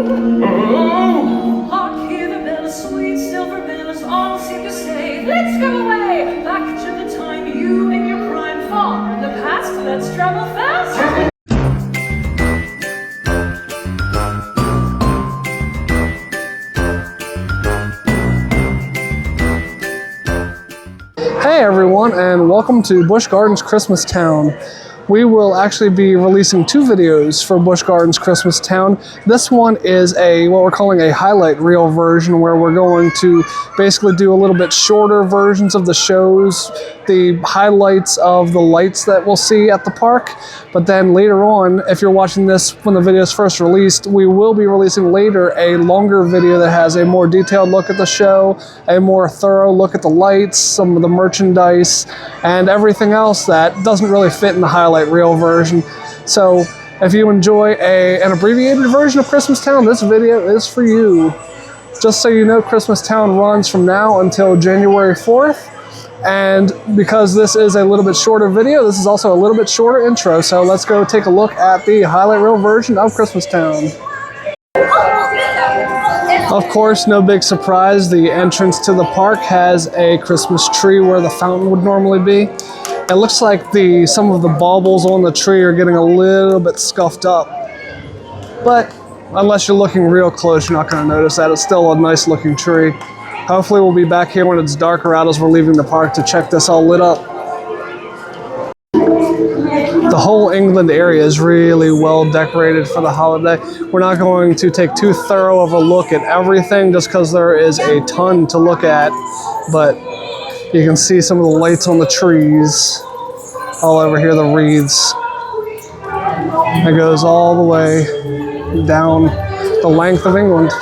Hark, hear the bells, sweet silver bells, all seem to say, let's go away, back to the time you in your prime, far in the past, let's travel fast. Hey everyone, and welcome to Busch Gardens Christmas Town. We will actually be releasing two videos for Busch Gardens Christmas Town. This one is what we're calling a highlight reel version, where we're going to basically do a little bit shorter versions of the shows, the highlights of the lights that we'll see at the park. But then later on, if you're watching this when the video is first released, we will be releasing later a longer video that has a more detailed look at the show, a more thorough look at the lights, some of the merchandise, and everything else that doesn't really fit in the highlight reel version. So if you enjoy an abbreviated version of Christmas Town, this video is for you. Just so you know, Christmas Town runs from now until January 4th. And because this is a little bit shorter video, this is also a little bit shorter intro. So let's go take a look at the highlight reel version of Christmas Town. Of course, no big surprise, the entrance to the park has a Christmas tree where the fountain would normally be. It looks like some of the baubles on the tree are getting a little bit scuffed up. But unless you're looking real close, you're not going to notice that. It's still a nice looking tree. Hopefully we'll be back here when it's darker out as we're leaving the park to check this all lit up. The whole England area is really well decorated for the holiday. We're not going to take too thorough of a look at everything just because there is a ton to look at, but you can see some of the lights on the trees all over here, the wreaths. It goes all the way down the length of England.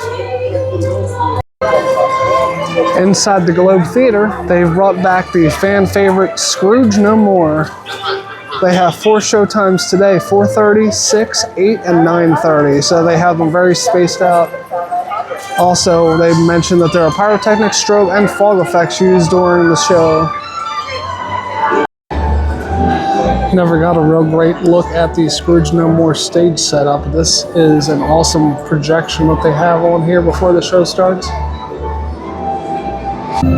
Inside the Globe Theatre, they've brought back the fan favorite Scrooge No More. They have 4 show times today, 4:30, 6, 8, and 9:30. So they have them very spaced out. Also, they mentioned that there are pyrotechnic, strobe, and fog effects used during the show. Never got a real great look at the Scrooge No More stage setup. This is an awesome projection that they have on here before the show starts.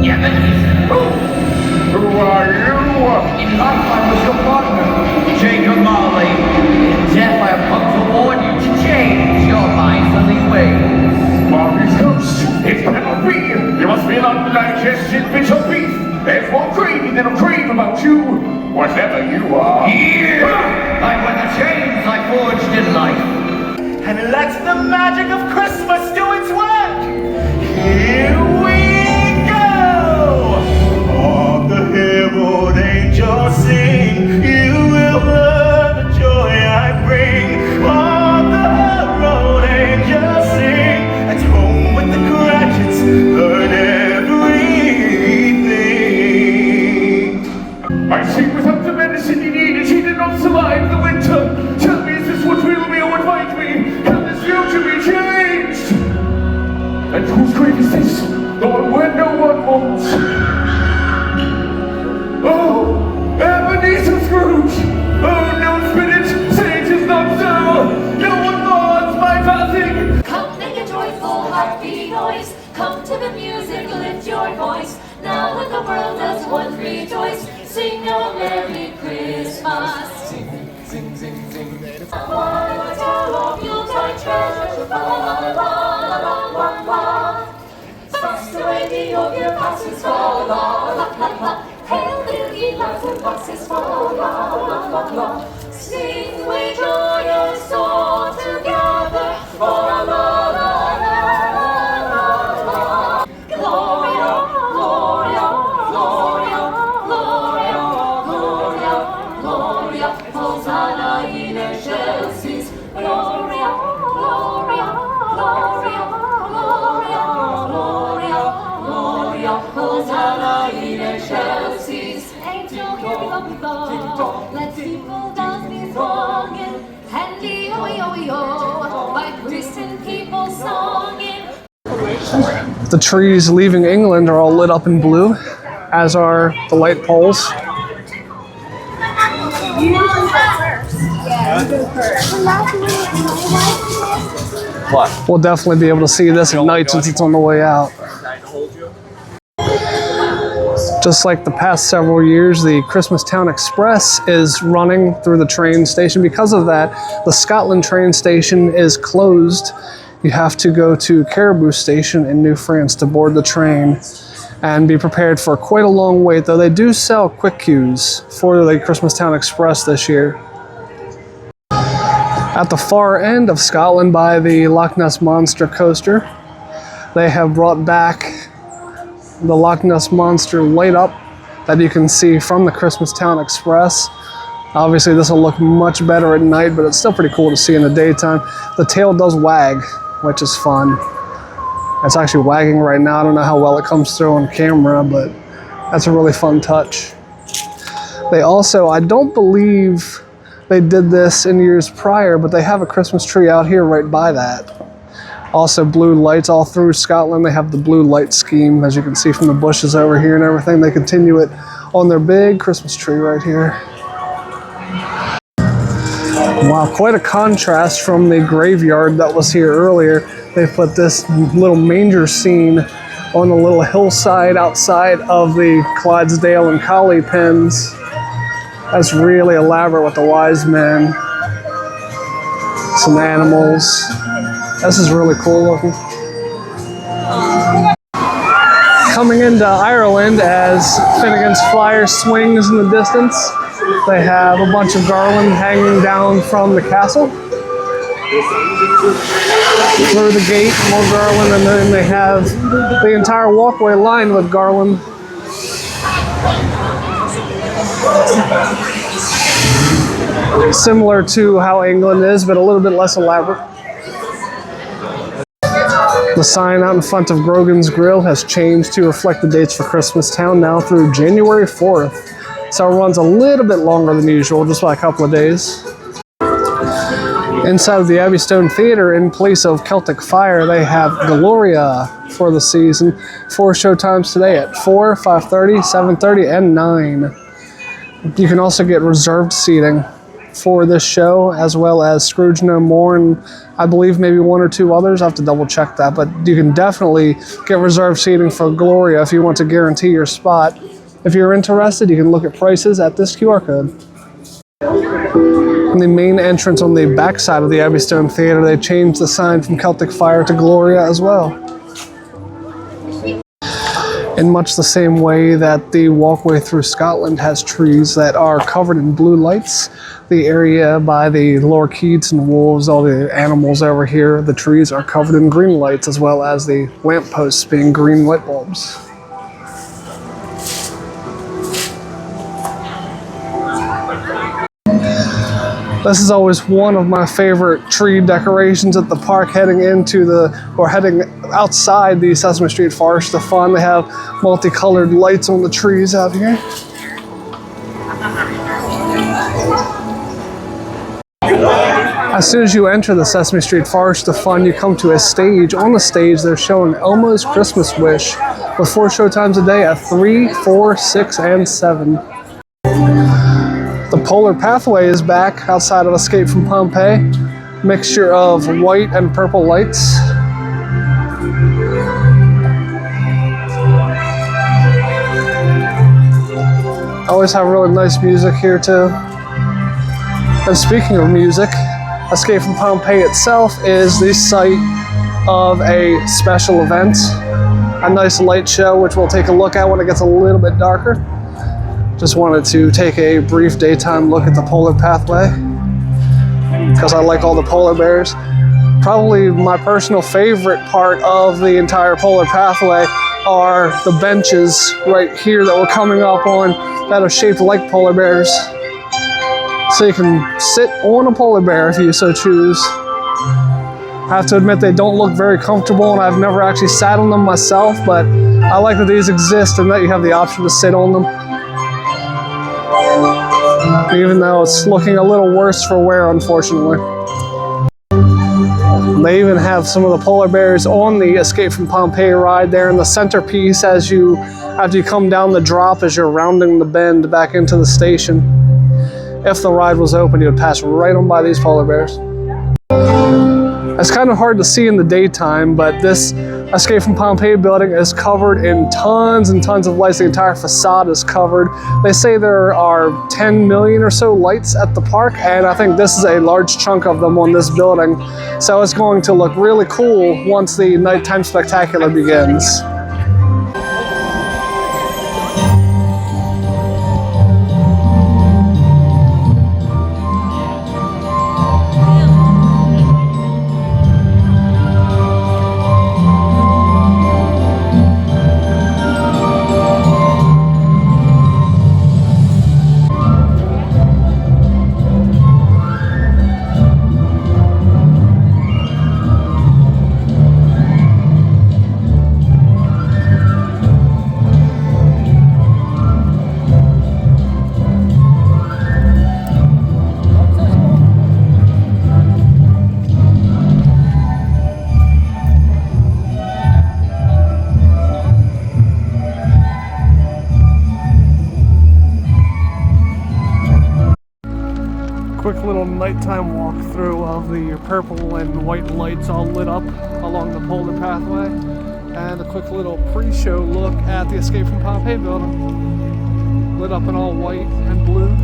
Yeah, but who are you? In life, I was your partner, Jacob Marley. In death, I have come to warn you to change your miserly ways. Marley's ghost, it cannot be. You must be an undigested bit of beef. There's more craving than a crave about you, whatever you are. Yeah, like when the chains I forged in life. And let the magic of Christmas do its work. Here we go. All the herald angels sing. You will learn the joy I bring. All the herald angels sing. At home with the Cratchits, learn everything. I sing without the medicine you need. She did not survive the winter. Tell me, is this what will be or what might be? Can this future be changed? And whose grave is this? The one where no one wants. Oh, Ebenezer Scrooge! Oh, no spirit, say it is not so! No one mourns my passing! Come make a joyful happy noise, come to the music, lift your voice. Now that the world does one rejoice, sing a Merry Christmas. Sing, sing, sing, sing. Tell of Yuletide treasures, la la la la la la la. Fast away the old year passes, la la la la la. Hail Lily, lads and lasses, la la la la la. Sing we joyous all together, la la la la la la. Gloria, Gloria, Gloria, Gloria, Gloria, Gloria, Hosanna in excelsis, Gloria, Gloria, Gloria, Gloria, Gloria, Gloria, Hosanna in excelsis. Angel, hear me up below. Let's people dance this songing, and yo-yo-yo, by Christian people songing. The trees leaving England are all lit up in blue, as are the light poles. You go first. Yeah, you go first. What? We'll definitely be able to see this at night since it's on the way out. Just like the past several years, the Christmastown Express is running through the train station. Because of that, the Scotland train station is closed. You have to go to Caribou Station in New France to board the train and be prepared for quite a long wait, though they do sell quick queues for the Christmastown Express this year. At the far end of Scotland by the Loch Ness Monster coaster, they have brought back the Loch Ness Monster light up that you can see from the Christmastown Express. Obviously this will look much better at night, but it's still pretty cool to see in the daytime. The tail does wag, which is fun. It's actually wagging right now. I don't know how well it comes through on camera, but that's a really fun touch. They also, I don't believe they did this in years prior, but they have a Christmas tree out here right by that. Also blue lights all through Scotland. They have the blue light scheme, as you can see from the bushes over here and everything. They continue it on their big Christmas tree right here. Wow, quite a contrast from the graveyard that was here earlier. They put this little manger scene on the little hillside outside of the Clydesdale and Collie pens. That's really elaborate with the wise men. Some animals. This is really cool looking. Coming into Ireland as Finnegan's Flyer swings in the distance, they have a bunch of garland hanging down from the castle. Through the gate, more garland, and then they have the entire walkway lined with garland. Similar to how England is, but a little bit less elaborate. The sign out in front of Grogan's Grill has changed to reflect the dates for Christmastown now through January 4th. So it runs a little bit longer than usual, just by a couple of days. Inside of the Abbey Stone Theater, in place of Celtic Fire, they have Gloria for the season. 4 showtimes today at 4, 5:30, 7:30, and 9. You can also get reserved seating for this show, as well as Scrooge No More, and I believe maybe 1 or 2 others. I have to double check that, but you can definitely get reserved seating for Gloria if you want to guarantee your spot. If you're interested, you can look at prices at this QR code. In the main entrance on the back side of the Abbey Stone Theater, they changed the sign from Celtic Fire to Gloria as well. In much the same way that the walkway through Scotland has trees that are covered in blue lights, the area by the lorikeets and wolves, all the animals over here, the trees are covered in green lights, as well as the lampposts being green light bulbs. This is always one of my favorite tree decorations at the park, heading outside the Sesame Street Forest of Fun. They have multicolored lights on the trees out here. As soon as you enter the Sesame Street Forest of Fun, you come to a stage. On the stage, they're showing Elmo's Christmas Wish with 4 showtimes a day at 3, 4, 6, and 7. The Polar Pathway is back outside of Escape from Pompeii. Mixture of white and purple lights. I always have really nice music here too. And speaking of music, Escape from Pompeii itself is the site of a special event. A nice light show, which we'll take a look at when it gets a little bit darker. Just wanted to take a brief daytime look at the Polar Pathway because I like all the polar bears. Probably my personal favorite part of the entire Polar Pathway are the benches right here that we're coming up on that are shaped like polar bears. So you can sit on a polar bear if you so choose. I have to admit they don't look very comfortable, and I've never actually sat on them myself, but I like that these exist and that you have the option to sit on them. Even though it's looking a little worse for wear, unfortunately. They even have some of the polar bears on the Escape from Pompeii ride there in the centerpiece after you come down the drop as you're rounding the bend back into the station. If the ride was open, you would pass right on by these polar bears. It's kind of hard to see in the daytime, but this Escape from Pompeii building is covered in tons and tons of lights. The entire facade is covered. They say there are 10 million or so lights at the park, and I think this is a large chunk of them on this building. So it's going to look really cool once the nighttime spectacular begins. Quick little nighttime walkthrough of the purple and white lights all lit up along the polar pathway, and a quick little pre-show look at the Escape from Pompeii building, lit up in all white and blue.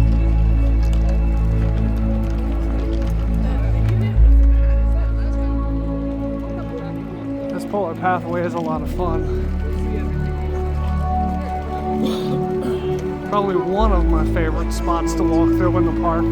This polar pathway is a lot of fun. Probably one of my favorite spots to walk through in the park.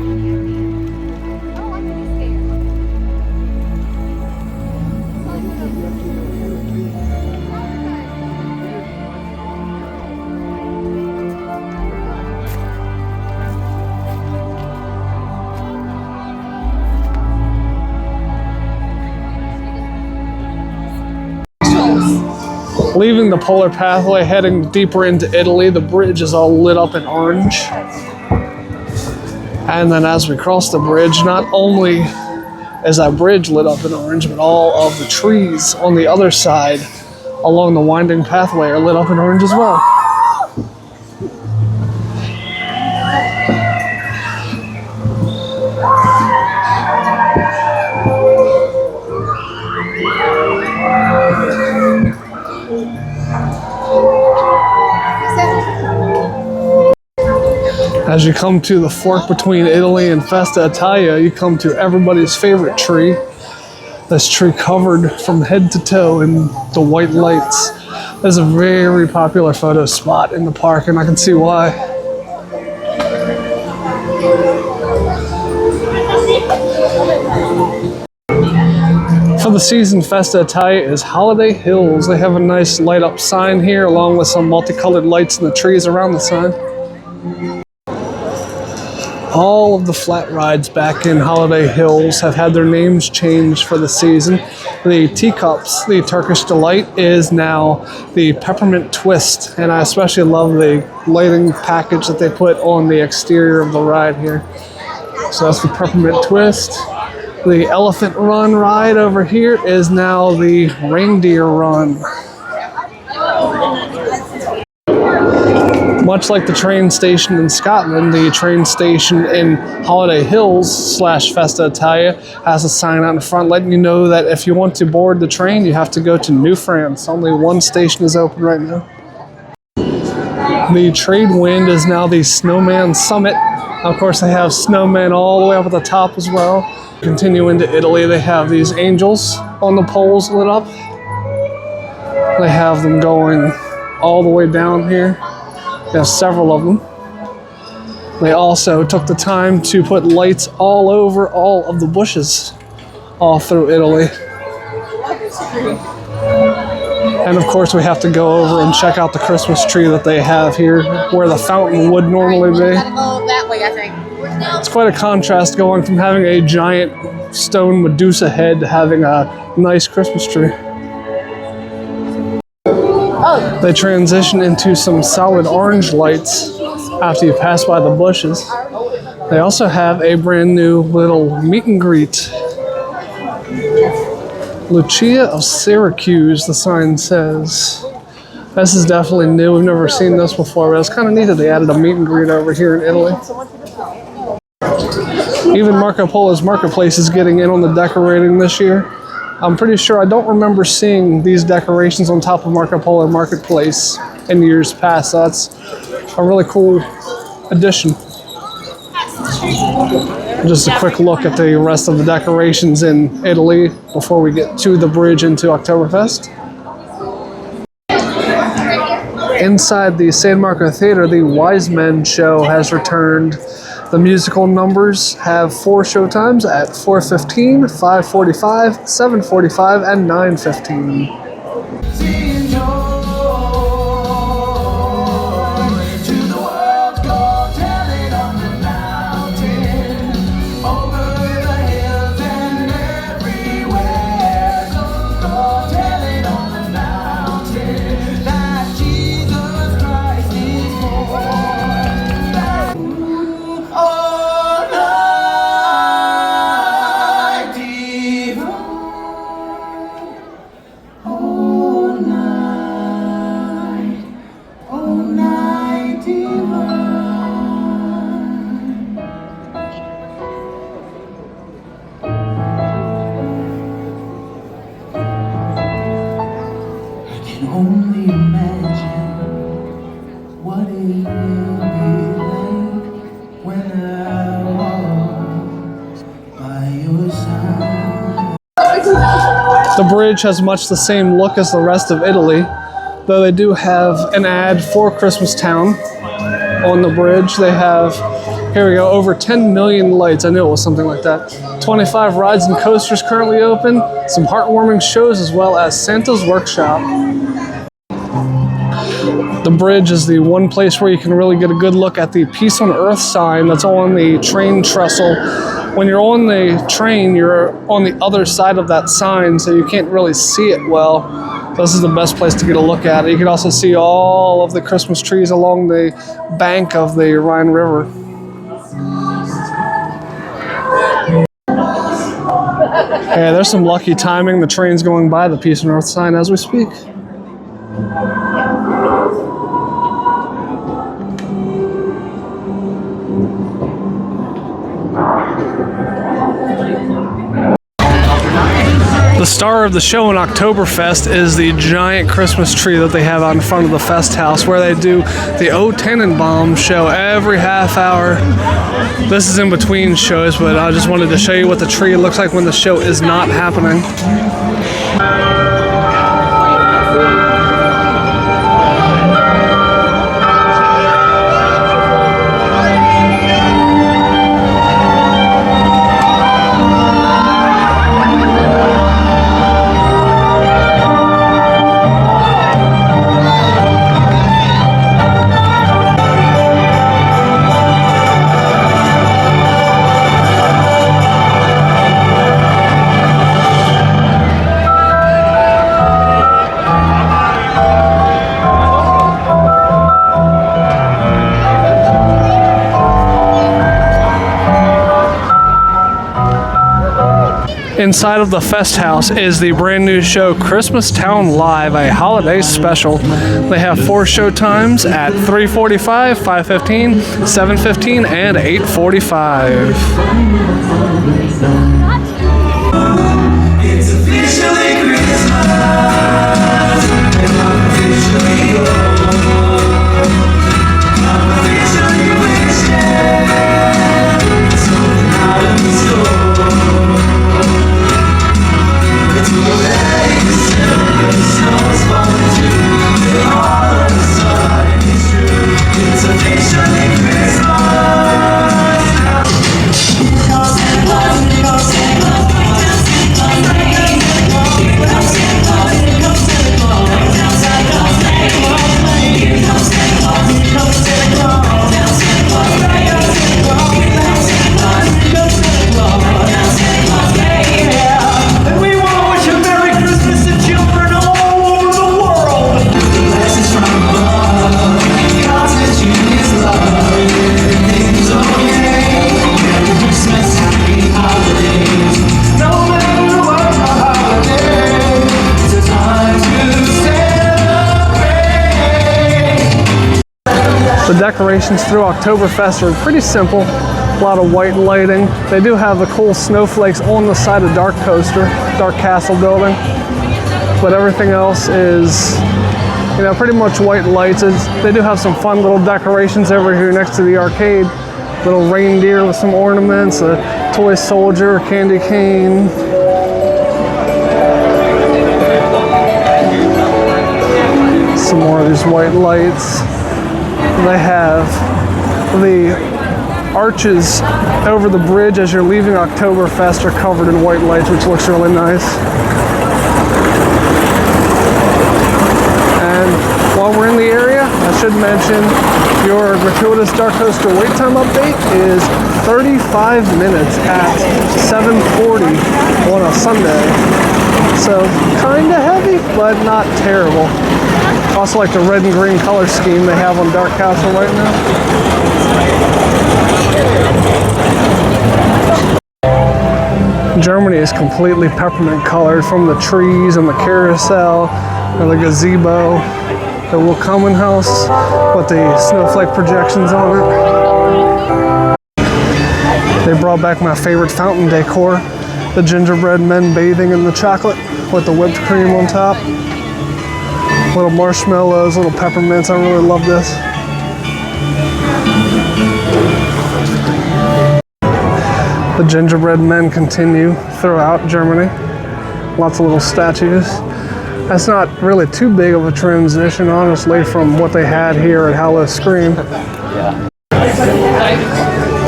Leaving the polar pathway, heading deeper into Italy, the bridge is all lit up in orange. And then as we cross the bridge, not only is that bridge lit up in orange, but all of the trees on the other side along the winding pathway are lit up in orange as well. As you come to the fork between Italy and Festa Italia, you come to everybody's favorite tree. This tree covered from head to toe in the white lights. This is a very popular photo spot in the park, and I can see why. For the season, Festa Italia is Holiday Hills. They have a nice light up sign here along with some multicolored lights in the trees around the sign. All of the flat rides back in Holiday Hills have had their names changed for the season. The teacups, the Turkish Delight, is now the Peppermint Twist, and I especially love the lighting package that they put on the exterior of the ride here. So that's the Peppermint Twist. The Elephant Run ride over here is now the Reindeer Run. Much like the train station in Scotland, the train station in Holiday Hills / Festa Italia has a sign out in front letting you know that if you want to board the train, you have to go to New France. Only one station is open right now. The trade wind is now the Snowman Summit. Of course, they have snowmen all the way up at the top as well. Continue into Italy, they have these angels on the poles lit up. They have them going all the way down here. There's several of them. They also took the time to put lights all over all of the bushes all through Italy. And of course we have to go over and check out the Christmas tree that they have here where the fountain would normally be. That way, I think. It's quite a contrast going from having a giant stone Medusa head to having a nice Christmas tree. They transition into some solid orange lights after you pass by the bushes. They also have a brand new little meet and greet. Lucia of Syracuse, the sign says. This is definitely new. We've never seen this before, but it's kind of neat that they added a meet and greet over here in Italy. Even Marco Polo's Marketplace is getting in on the decorating this year. I'm pretty sure I don't remember seeing these decorations on top of Marco Polo Marketplace in years past. So that's a really cool addition. Just a quick look at the rest of the decorations in Italy before we get to the bridge into Oktoberfest. Inside the San Marco Theater, the Wise Men show has returned. The musical numbers have 4 showtimes at 4:15, 5:45, 7:45, and 9:15. Only imagine what it will be like when I walk by your side. The bridge has much the same look as the rest of Italy, though they do have an ad for Christmastown on the bridge. They have, here we go, over 10 million lights. I knew it was something like that. 25 rides and coasters currently open, some heartwarming shows, as well as Santa's Workshop. The bridge is the one place where you can really get a good look at the Peace on Earth sign that's on the train trestle. When you're on the train, you're on the other side of that sign, so you can't really see it well. This is the best place to get a look at it. You can also see all of the Christmas trees along the bank of the Rhine River. Hey, there's some lucky timing. The train's going by the Peace on Earth sign as we speak. The star of the show in Oktoberfest is the giant Christmas tree that they have out in front of the Fest House, where they do the O Tannenbaum show every half hour. This is in between shows, but I just wanted to show you what the tree looks like when the show is not happening. Inside of the Fest House is the brand new show Christmastown Live, a holiday special. They have 4 show times at 3:45, 5:15, 7:15, and 8:45. It's officially Christmas, and I'm officially yours. I'm officially wishing something out of the store. It's already December, the snow's falling too, and all of a sudden it's true. It's officially Christmas. Here comes Santa Claus, here comes Santa Claus, here comes Santa Claus, here comes Santa Claus, here comes Santa Claus, here comes Santa Claus, here comes Santa Claus, here comes Santa Claus, here comes Santa Claus, here comes Santa Claus, here comes Santa Claus, here comes Santa Claus, here comes Santa Claus, yeah. And we want to wish a Merry Christmas to children all over the world. Blessings from above, God sends you His love, everything's okay. Merry Christmas, happy holidays. No matter what the holiday, it's a time to celebrate. The decorations through Oktoberfest are pretty simple. A lot of white lighting. They do have the cool snowflakes on the side of Dark Coaster, Dark Castle building. But everything else is, you know, pretty much white lights. They do have some fun little decorations over here next to the arcade. Little reindeer with some ornaments, a toy soldier, candy cane. Some more of these white lights. They have the arches over the bridge as you're leaving Oktoberfest are covered in white lights, which looks really nice. And while we're in the area, I should mention your gratuitous Dark Coaster wait time update is 35 minutes at 7:40 on a Sunday. So kind of heavy, but not terrible. Also like the red and green color scheme they have on Dark Castle right now. Germany is completely peppermint colored, from the trees and the carousel and the gazebo, the Willkommen house with the snowflake projections on it. They brought back my favorite fountain decor, the gingerbread men bathing in the chocolate with the whipped cream on top. Little marshmallows, little peppermints. I really love this. The gingerbread men continue throughout Germany. Lots of little statues. That's not really too big of a transition, honestly, from what they had here at Hallow Scream.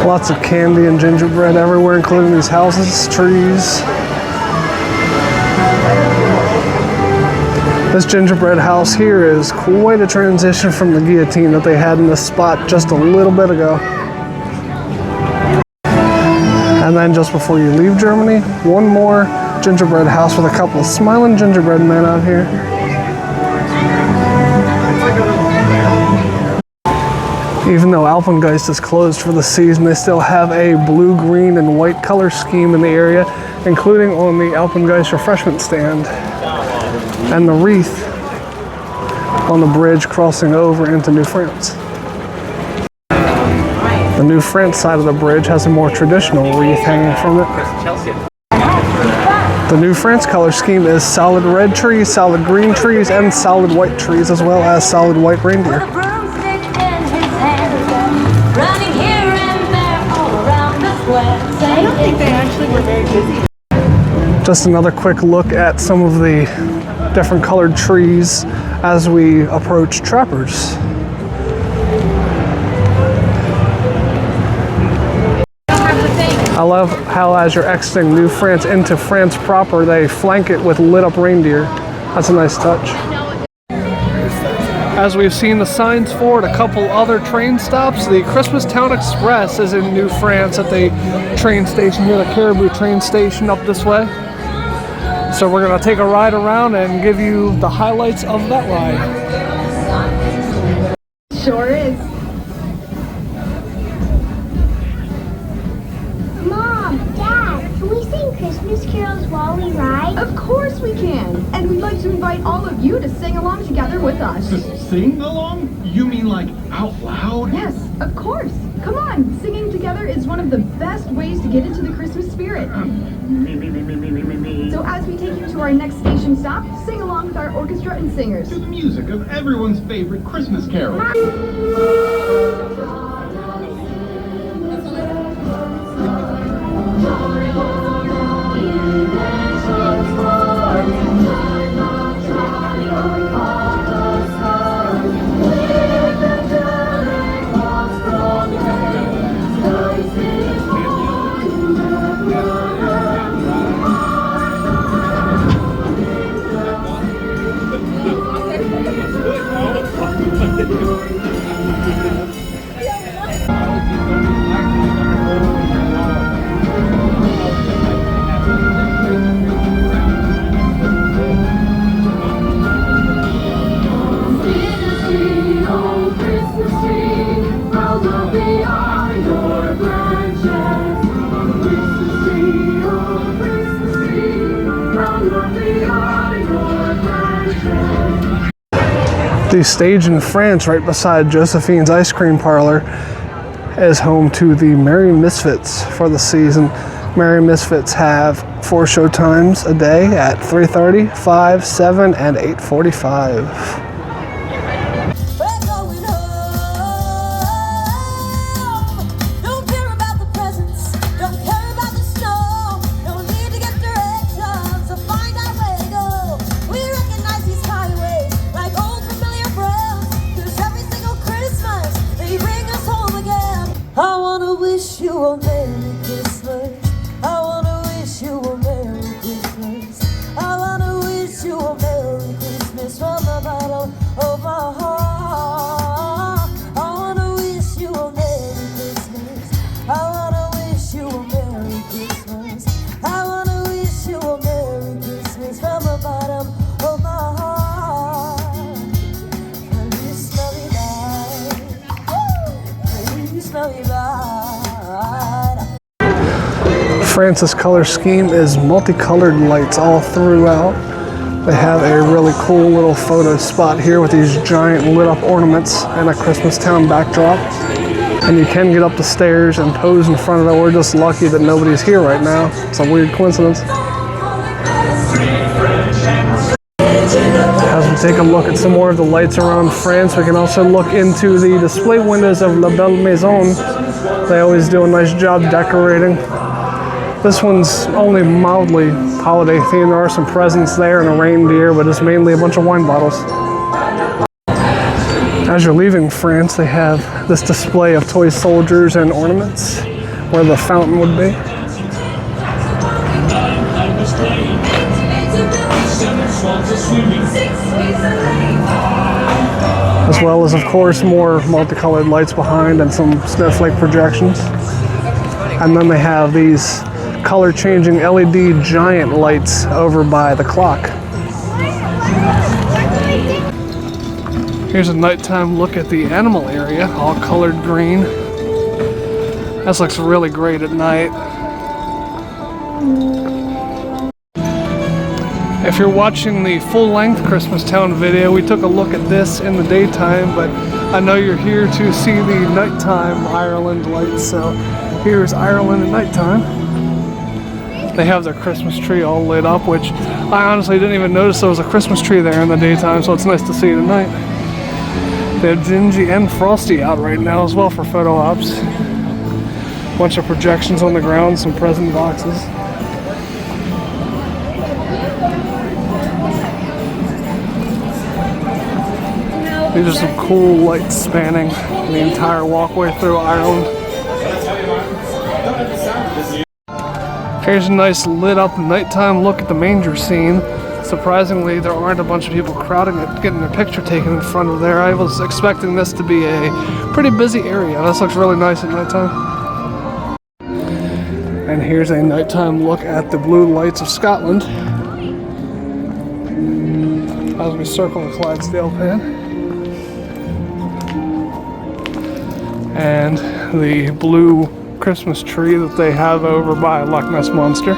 Lots of candy and gingerbread everywhere, including these houses, trees. This gingerbread house here is quite a transition from the guillotine that they had in this spot just a little bit ago. And then just before you leave Germany, one more gingerbread house with a couple of smiling gingerbread men out here. Even though Alpengeist is closed for the season, they still have a blue, green, and white color scheme in the area, including on the Alpengeist refreshment stand. And the wreath on the bridge crossing over into New France. The New France side of the bridge has a more traditional wreath hanging from it. The New France color scheme is solid red trees, solid green trees, and solid white trees, as well as solid white reindeer. I don't think they actually were very busy. Just another quick look at some of the different colored trees as we approach Trappers. I love how as you're exiting New France into France proper, they flank it with lit up reindeer. That's a nice touch. As we've seen the signs for at a couple other train stops, the Christmas Town Express is in New France at the train station here, the Caribou train station up this way. So we're gonna take a ride around and give you the highlights of that ride. Sure is. Mom, Dad, can we sing Christmas carols while we ride? Of course we can. And we'd like to invite all of you to sing along together with us. Sing along? You mean like out loud? Yes, of course. Come on, singing together is one of the best ways to get into the Christmas spirit. So as we take you to our next station stop, sing along with our orchestra and singers. To the music of everyone's favorite Christmas carol. The stage in France right beside Josephine's ice cream parlor is home to the Merry Misfits for the season. Merry Misfits have 4 show times a day at 3:30, 5, 7, and 8:45. We're going home. Don't care about the presents, don't care about the snow. No need to get directions to find out where to go. We recognize these highways like old familiar friends. 'Cause every single Christmas they bring us home again. I wanna wish you a Merry Christmas. I wanna wish you a Merry Christmas. I wanna wish you a Merry Christmas from the bottom of my heart. I wanna wish you a Merry Christmas. I wanna wish you a Merry Christmas. I wanna wish you a Merry Christmas from the bottom of my heart. Feliz Navidad. Feliz Navidad. France's color scheme is multicolored lights all throughout. They have a really cool little photo spot here with these giant lit up ornaments and a Christmas town backdrop. And you can get up the stairs and pose in front of it. We're just lucky that nobody's here right now. It's a weird coincidence. As we take a look at some more of the lights around France, we can also look into the display windows of La Belle Maison. They always do a nice job decorating. This one's only mildly holiday themed. There are some presents there and a reindeer, but it's mainly a bunch of wine bottles. As you're leaving France, they have this display of toy soldiers and ornaments where the fountain would be. As well as, of course, more multicolored lights behind and some snowflake projections. And then they have these color-changing LED giant lights over by the clock. Here's a nighttime look at the animal area, all colored green. This looks really great at night. If you're watching the full-length Christmas Town video, we took a look at this in the daytime, but I know you're here to see the nighttime Ireland lights, so here's Ireland at nighttime. They have their Christmas tree all lit up, which I honestly didn't even notice there was a Christmas tree there in the daytime, so it's nice to see tonight. They have Gingy and Frosty out right now as well for photo ops. Bunch of projections on the ground, some present boxes. These are some cool lights spanning the entire walkway through Ireland. Here's a nice lit up nighttime look at the manger scene. Surprisingly, there aren't a bunch of people crowding it, getting their picture taken in front of there. I was expecting this to be a pretty busy area. This looks really nice at nighttime. And here's a nighttime look at the blue lights of Scotland as we circle the Clydesdale pin. And the blue Christmas tree that they have over by Loch Ness Monster.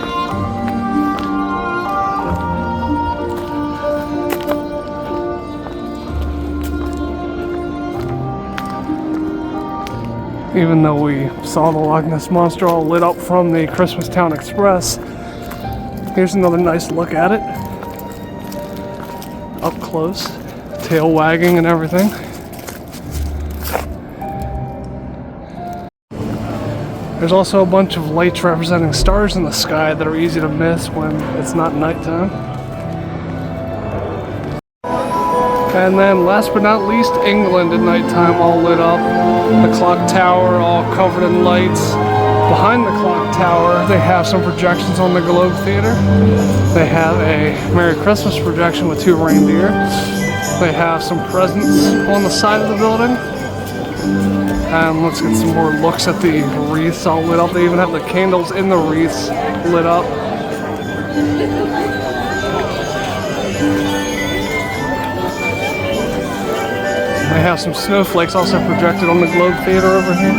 Even though we saw the Loch Ness Monster all lit up from the Christmas Town Express, here's another nice look at it. Up close, tail wagging and everything. There's also a bunch of lights representing stars in the sky that are easy to miss when it's not nighttime. And then last but not least, England at nighttime all lit up. The clock tower all covered in lights. Behind the clock tower, they have some projections on the Globe Theatre. They have a Merry Christmas projection with 2 reindeer. They have some presents on the side of the building. And let's get some more looks at the wreaths all lit up. They even have the candles in the wreaths lit up. They have some snowflakes also projected on the Globe Theatre over here.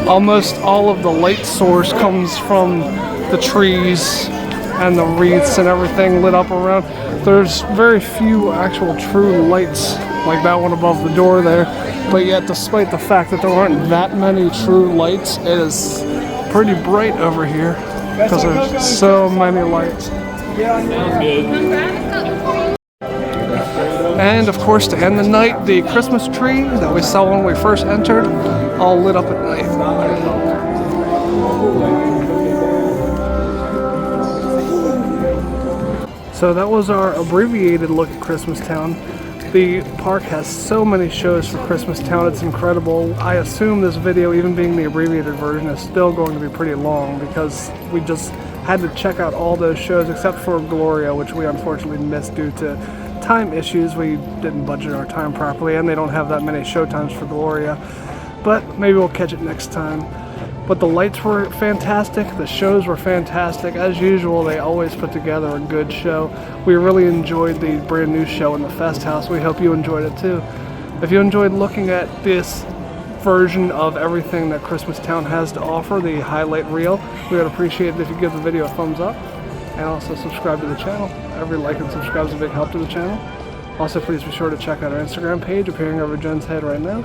Almost all of the light source comes from the trees and the wreaths and everything lit up around. There's very few actual true lights like that one above the door there, but yet despite the fact that there aren't that many true lights, it is pretty bright over here because there's so many lights. And of course, to end the night, the Christmas tree that we saw when we first entered, all lit up at night. So that was our abbreviated look at Christmastown. The park has so many shows for Christmastown, it's incredible. I assume this video, even being the abbreviated version, is still going to be pretty long because we just had to check out all those shows except for Gloria, which we unfortunately missed due to time issues. We didn't budget our time properly, and they don't have that many show times for Gloria, but maybe we'll catch it next time. But the lights were fantastic, the shows were fantastic. As usual, they always put together a good show. We really enjoyed the brand new show in the Fest House. We hope you enjoyed it too. If you enjoyed looking at this version of everything that Christmastown has to offer, the highlight reel, we would appreciate it if you give the video a thumbs up and also subscribe to the channel. Every like and subscribe is a big help to the channel. Also, please be sure to check out our Instagram page appearing over Jen's head right now.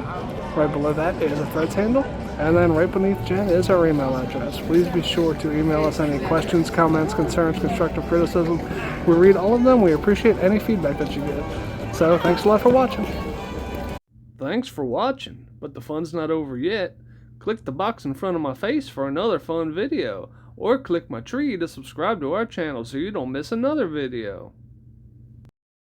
Right below that is a Threads handle, and then right beneath Jen is our email address. Please be sure to email us any questions, comments, concerns, constructive criticism. We read all of them. We appreciate any feedback that you give. So thanks a lot for watching. Thanks for watching, but the fun's not over yet. Click the box in front of my face for another fun video, or click my tree to subscribe to our channel so you don't miss another video.